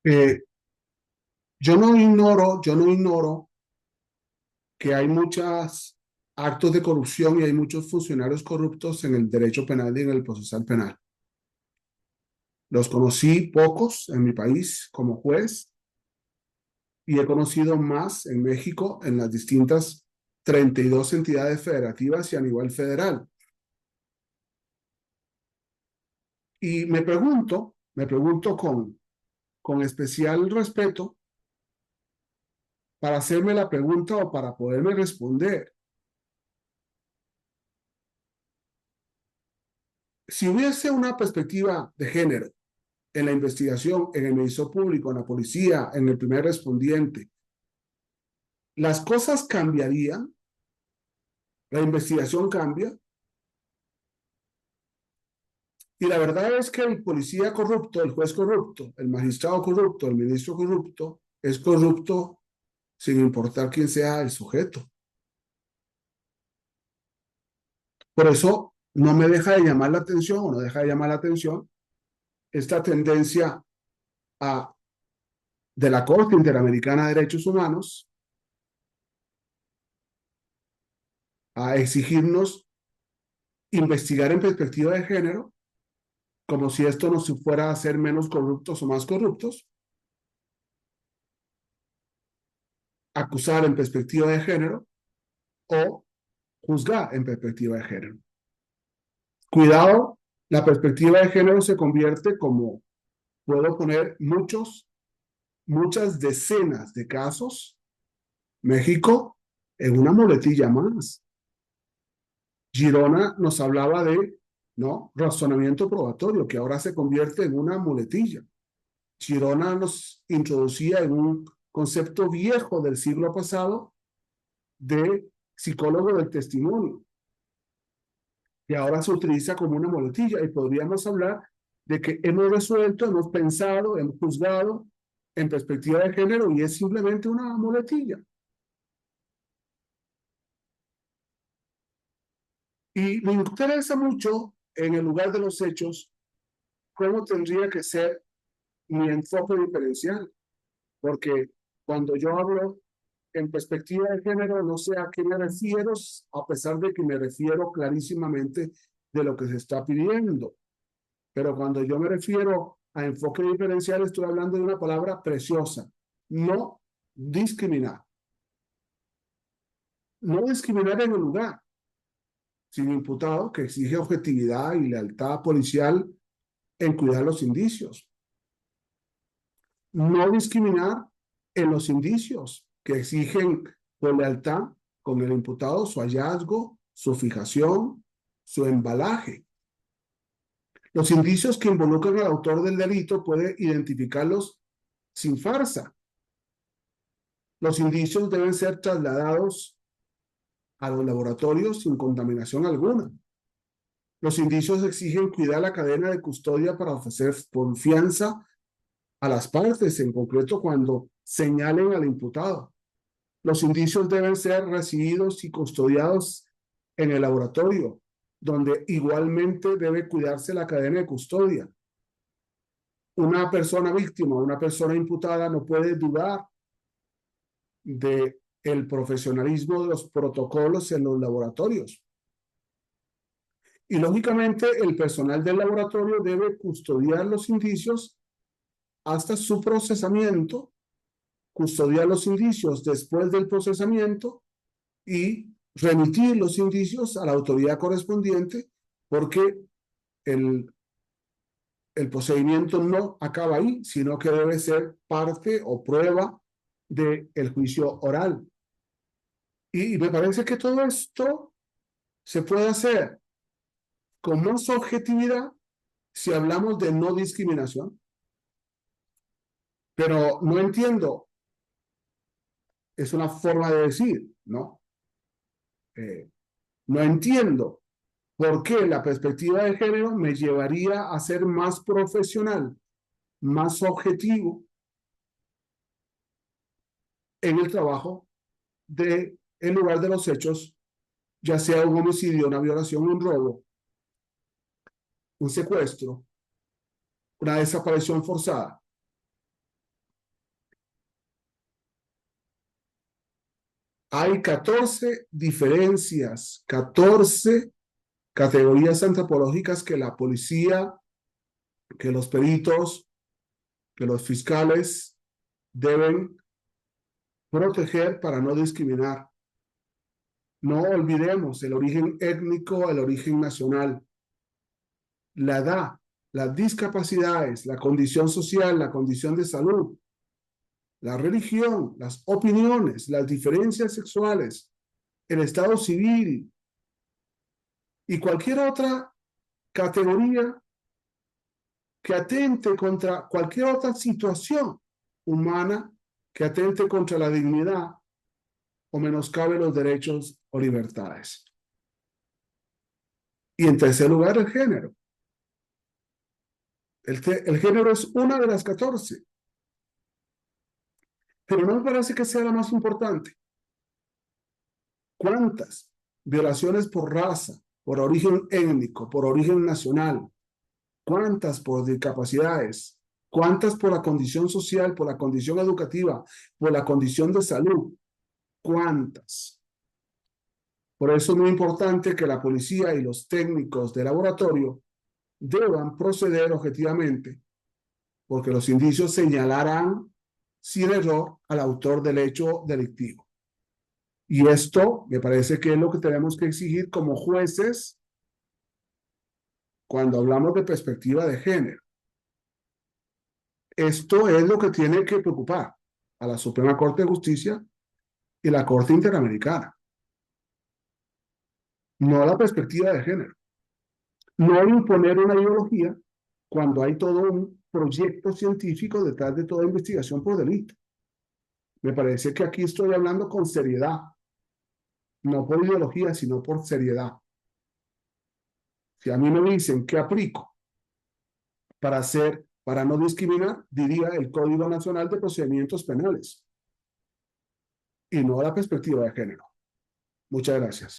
Eh, yo no ignoro que hay muchos actos de corrupción y hay muchos funcionarios corruptos en el derecho penal y en el procesal penal. Los conocí pocos en mi país como juez y he conocido más en México en las distintas 32 entidades federativas y a nivel federal. Y me pregunto con especial respeto para hacerme la pregunta o para poderme responder. Si hubiese una perspectiva de género en la investigación, en el Ministerio Público, en la policía, en el primer respondiente, las cosas cambiarían, la investigación cambia, y la verdad es que el policía corrupto, el juez corrupto, el magistrado corrupto, el ministro corrupto, es corrupto sin importar quién sea el sujeto. Por eso no me deja de llamar la atención o no deja de llamar la atención esta tendencia a, de la Corte Interamericana de Derechos Humanos a exigirnos investigar en perspectiva de género, como si esto nos fuera a hacer menos corruptos o más corruptos, acusar en perspectiva de género o juzgar en perspectiva de género. Cuidado, la perspectiva de género se convierte, como puedo poner muchas decenas de casos, México en una muletilla más. Girona nos hablaba de, ¿no?, razonamiento probatorio, que ahora se convierte en una muletilla. Girona nos introducía en un concepto viejo del siglo pasado de psicólogo del testimonio, que ahora se utiliza como una muletilla, y podríamos hablar de que hemos resuelto, hemos pensado, hemos juzgado en perspectiva de género y es simplemente una muletilla. Y me interesa mucho, en el lugar de los hechos, cómo tendría que ser mi enfoque diferencial, porque cuando yo hablo en perspectiva de género, no sé a qué me refiero, a pesar de que me refiero clarísimamente de lo que se está pidiendo. Pero cuando yo me refiero a enfoque diferencial, estoy hablando de una palabra preciosa: no discriminar. No discriminar en el lugar, sin imputado que exige objetividad y lealtad policial en cuidar los indicios. No discriminar en los indicios que exigen por lealtad con el imputado su hallazgo, su fijación, su embalaje. Los indicios que involucran al autor del delito puede identificarlos sin farsa. Los indicios deben ser trasladados a los laboratorios sin contaminación alguna. Los indicios exigen cuidar la cadena de custodia para ofrecer confianza a las partes, en concreto cuando señalen al imputado. Los indicios deben ser recibidos y custodiados en el laboratorio, donde igualmente debe cuidarse la cadena de custodia. Una persona víctima, una persona imputada no puede dudar de el profesionalismo de los protocolos en los laboratorios. Y lógicamente el personal del laboratorio debe custodiar los indicios hasta su procesamiento, custodiar los indicios después del procesamiento y remitir los indicios a la autoridad correspondiente, porque el, el procedimiento no acaba ahí, sino que debe ser parte o prueba del juicio oral. Y me parece que todo esto se puede hacer con más objetividad si hablamos de no discriminación. Pero no entiendo, es una forma de decir, ¿no? Eh, no entiendo por qué la perspectiva de género me llevaría a ser más profesional, más objetivo en el trabajo de en lugar de los hechos, ya sea un homicidio, una violación, un robo, un secuestro, una desaparición forzada. Hay 14 diferencias, 14 categorías antropológicas que la policía, que los peritos, que los fiscales deben proteger para no discriminar. No olvidemos el origen étnico, el origen nacional, la edad, las discapacidades, la condición social, la condición de salud, la religión, las opiniones, las diferencias sexuales, el estado civil y cualquier otra categoría que atente contra cualquier otra situación humana que atente contra la dignidad o menoscabe los derechos o libertades. Y en tercer lugar, el género. El género es una de las 14, pero no me parece que sea la más importante. ¿Cuántas violaciones por raza, por origen étnico, por origen nacional? ¿Cuántas por discapacidades? ¿Cuántas por la condición social, por la condición educativa, por la condición de salud? ¿Cuántas? Por eso es muy importante que la policía y los técnicos de laboratorio deban proceder objetivamente, porque los indicios señalarán sin error al autor del hecho delictivo. Y esto me parece que es lo que tenemos que exigir como jueces cuando hablamos de perspectiva de género. Esto es lo que tiene que preocupar a la Suprema Corte de Justicia y la Corte Interamericana, no la perspectiva de género. No imponer una ideología cuando hay todo un proyecto científico detrás de toda investigación por delito. Me parece que aquí estoy hablando con seriedad, no por ideología, sino por seriedad. Si a mí me dicen qué aplico para no discriminar, diría el Código Nacional de Procedimientos Penales y no la perspectiva de género. Muchas gracias.